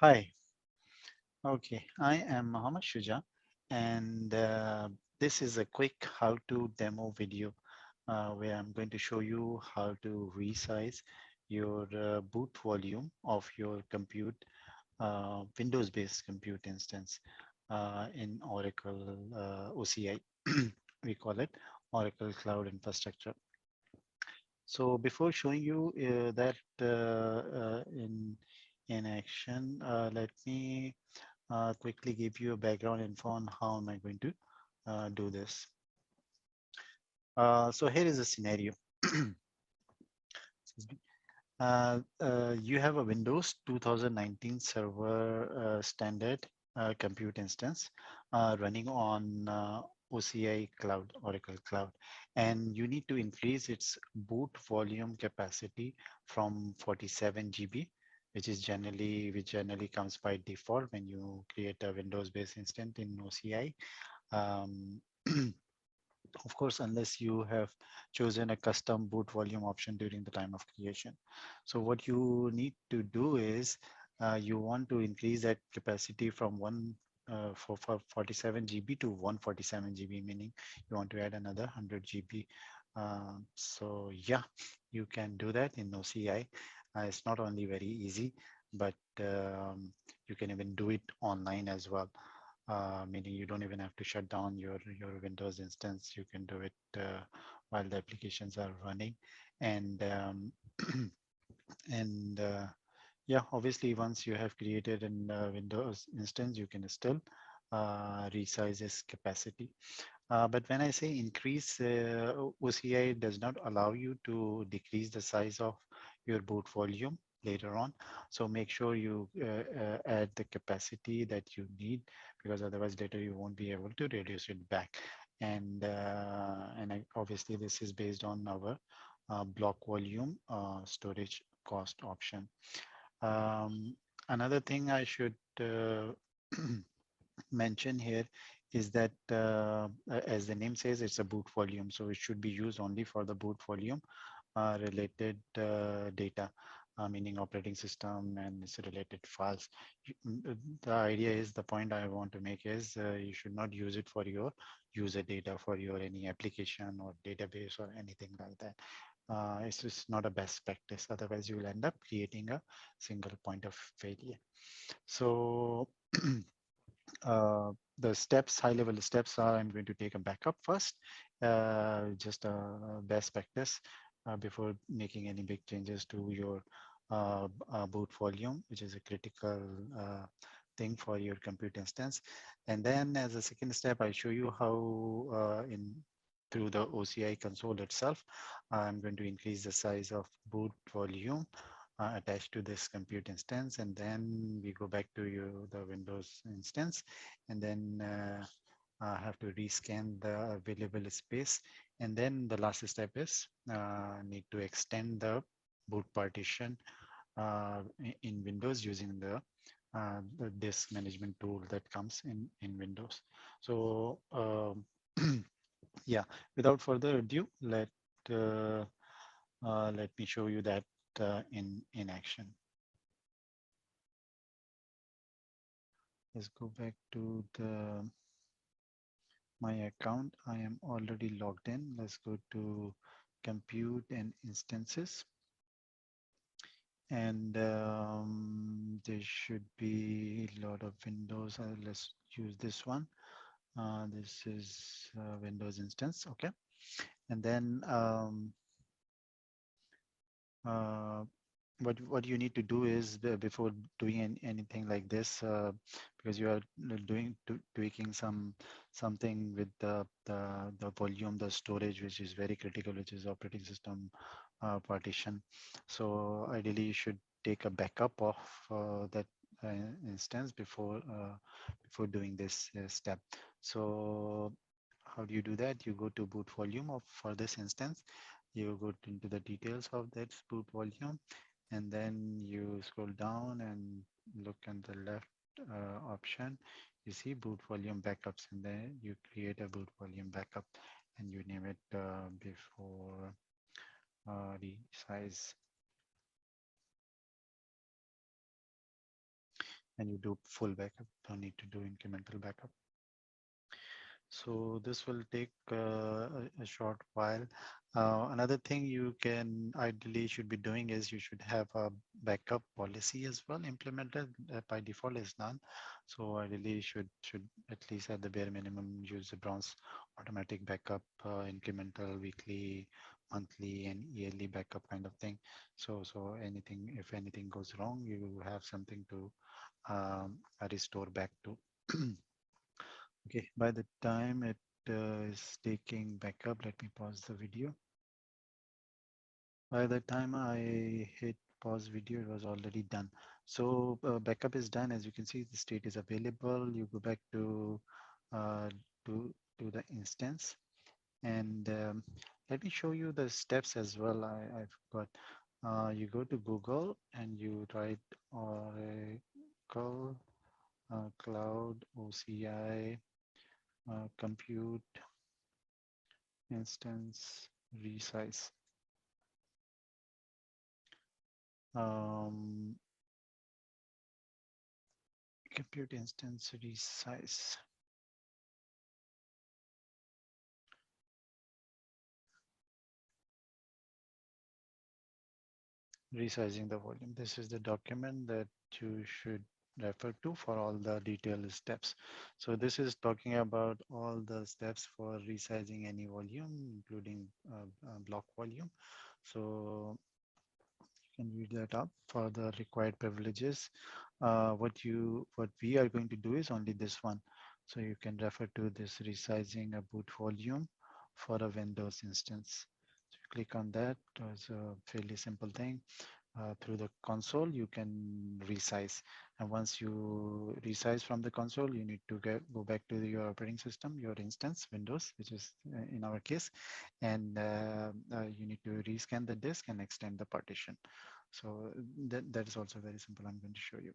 Hi, okay, I am Mohammed Shuja, and this is a quick how-to demo video where I'm going to show you how to resize your boot volume of your Windows-based compute instance in Oracle OCI. We call it Oracle Cloud Infrastructure. So before showing you that in action, let me quickly give you a background info on how am I going to do this. So here is a scenario. Excuse me. You have a Windows 2019 server standard compute instance running on OCI Cloud, Oracle Cloud, and you need to increase its boot volume capacity from 47 GB, which generally comes by default when you create a Windows-based instance in OCI. Um, of course, unless you have chosen a custom boot volume option during the time of creation. So what you need to do is you want to increase that capacity from 47 GB to 147 GB, meaning you want to add another 100 GB. So yeah, you can do that in OCI. It's not only very easy, but you can even do it online as well, meaning you don't even have to shut down your Windows instance. You can do it while the applications are running, and and yeah, obviously once you have created an Windows instance, you can still resize its capacity. But when I say increase, OCI does not allow you to decrease the size of your boot volume later on. So make sure you add the capacity that you need, because otherwise later you won't be able to reduce it back. And obviously this is based on our block volume storage cost option. Um, Another thing I should mention here is that as the name says, it's a boot volume, so it should be used only for the boot volume related data, meaning operating system and its related files. The idea is, the point I want to make is you should not use it for your user data, for your any application or database or anything like that. It's just not a best practice. Otherwise, you will end up creating a single point of failure. So the steps, high level steps are, I'm going to take a backup first, just a best practice before making any big changes to your boot volume, which is a critical thing for your compute instance. And then as a second step, I show you how in through the OCI console itself, I'm going to increase the size of boot volume attached to this compute instance, and then we go back to the Windows instance, and then have to rescan the available space. And then the last step is need to extend the boot partition in Windows using the disk management tool that comes in Windows. So yeah, without further ado, uh, let me show you that in action. Let's go back to my account. I am already logged in. Let's go to compute and instances. And there should be a lot of windows. Let's use this one. This is Windows instance. Okay. And then uh, what you need to do is before doing anything like this, because you are tweaking something with the volume, the storage, which is very critical, which is operating system partition. So ideally you should take a backup of that instance before doing this step. So how do you do that? You go to boot volume of for this instance. You go into the details of that boot volume, and then you scroll down and look at the left option. You see boot volume backups, and then you create a boot volume backup, and you name it before resize. and you do full backup. Don't need to do incremental backup. So this will take a short while. Another thing you can ideally should be doing is you should have a backup policy as well implemented. By default is none. So ideally should at least at the bare minimum use the bronze automatic backup, incremental, weekly, monthly, and yearly backup kind of thing. So anything, if anything goes wrong, you have something to restore back to. Okay, by the time it is taking backup, let me pause the video. By the time I hit pause video, it was already done. So backup is done. As you can see, the state is available. You go back uh, to the instance, and let me show you the steps as well. I forgot. You go to Google and you write Oracle Cloud OCI compute instance resize. Um, compute instance resize. Resizing the volume. This is the document that you should refer to for all the detailed steps. So this is talking about all the steps for resizing any volume, including block volume. So can read that up for the required privileges. What we are going to do is only this one. So you can refer to this resizing a boot volume for a Windows instance. So you click on that. It's a fairly simple thing. Through the console, you can resize. And once you resize from the console, you need to go back to your operating system, your instance, Windows, which is in our case, and you need to rescan the disk and extend the partition. So that is also very simple. I'm going to show you.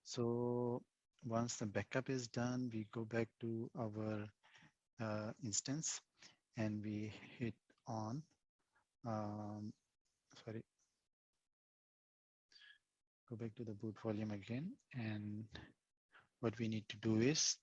So once the backup is done, we go back to our instance and we hit on, sorry, go back to the boot volume again. And what we need to do is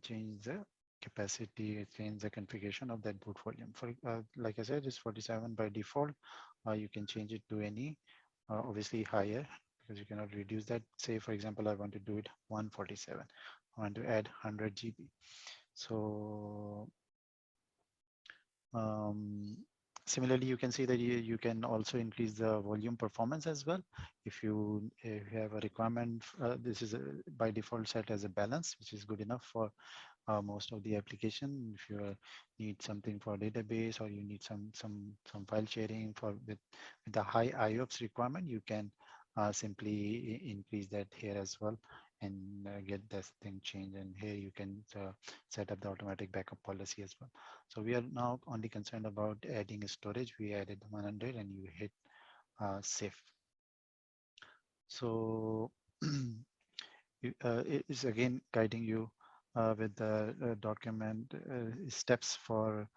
change the capacity, change the configuration of that boot volume. For like I said, it's 47 by default. You can change it to any, obviously higher, because you cannot reduce that. Say, for example, I want to do it 147. I want to add 100 GB. So um, similarly, you can see that you can also increase the volume performance as well. If you have a requirement, this is by default set as a balance, which is good enough for most of the application. If you need something for database or you need some file sharing with the high IOPS requirement, you can simply increase that here as well and get this thing changed. And here you can set up the automatic backup policy as well. So we are now only concerned about adding storage. We added 100 and you hit save. So it is again guiding you with the document steps for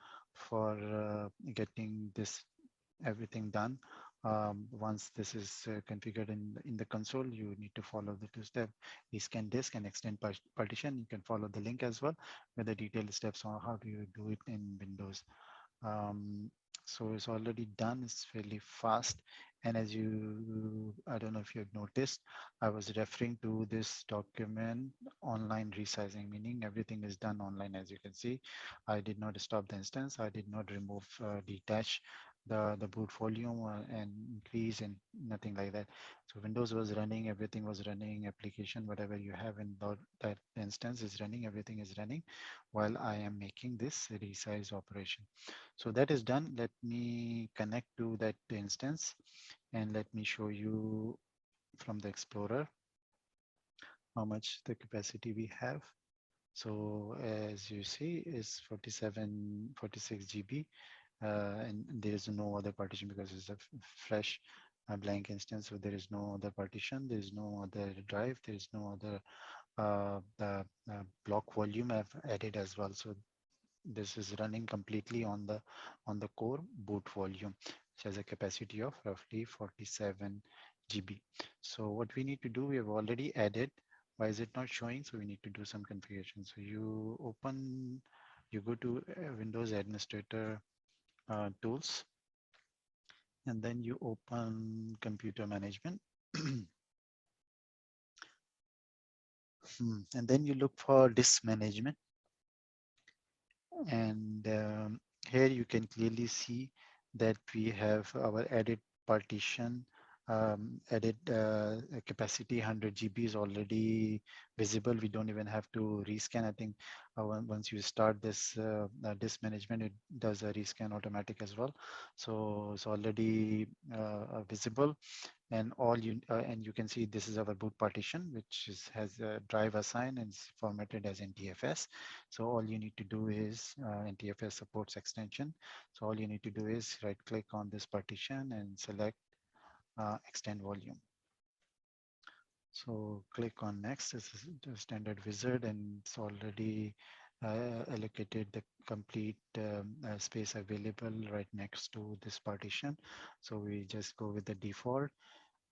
getting this everything done. Once this is configured in the console, you need to follow the two-step scan disk and extend partition. You can follow the link as well with the detailed steps on how do you do it in Windows. Um, so it's already done. It's fairly fast. And as I don't know if you've noticed, I was referring to this document online resizing, meaning everything is done online. As you can see, I did not stop the instance. I did not remove, detach the boot volume and increase and nothing like that. So Windows was running, everything was running, application, whatever you have in that instance is running, everything is running while I am making this resize operation. So that is done. Let me connect to that instance and let me show you from the Explorer how much the capacity we have. So as you see, is 46 GB, and there is no other partition because it's a fresh blank instance. So there is no other partition, there is no other drive, there is no other the block volume I've added as well. So this is running completely on the core boot volume, which has a capacity of roughly 47 GB. So what we need to do, we have already added. Why is it not showing? So we need to do some configuration. So you go to Windows Administrator Tools, and then you open Computer Management. And then you look for Disk Management. And here you can clearly see that we have our added partition, added capacity 100 GB is already visible. We don't even have to rescan. I think once you start this management, it does a rescan automatic as well. So it's already visible, and you can see this is our boot partition, which has a drive assigned and is formatted as NTFS. So all you need to do is NTFS supports extension. So all you need to do is right click on this partition and select extend volume. So click on next. This is the standard wizard, and it's already allocated the complete space available right next to this partition. So we just go with the default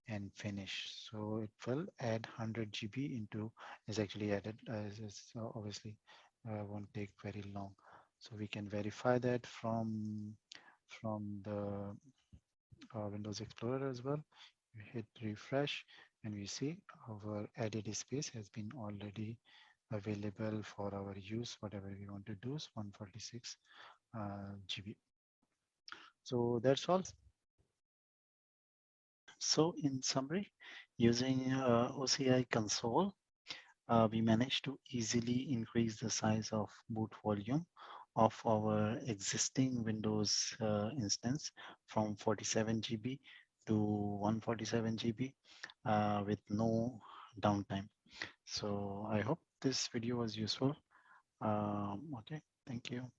and finish. So it will add 100 GB into, is actually added, so obviously won't take very long. So we can verify that from the Windows Explorer as well. We hit refresh and we see our added space has been already available for our use. Whatever we want to do is 146 GB. So that's all. So in summary, using OCI console, we managed to easily increase the size of boot volume of our existing Windows instance from 47 GB to 147 GB with no downtime. So I hope this video was useful. Okay, thank you.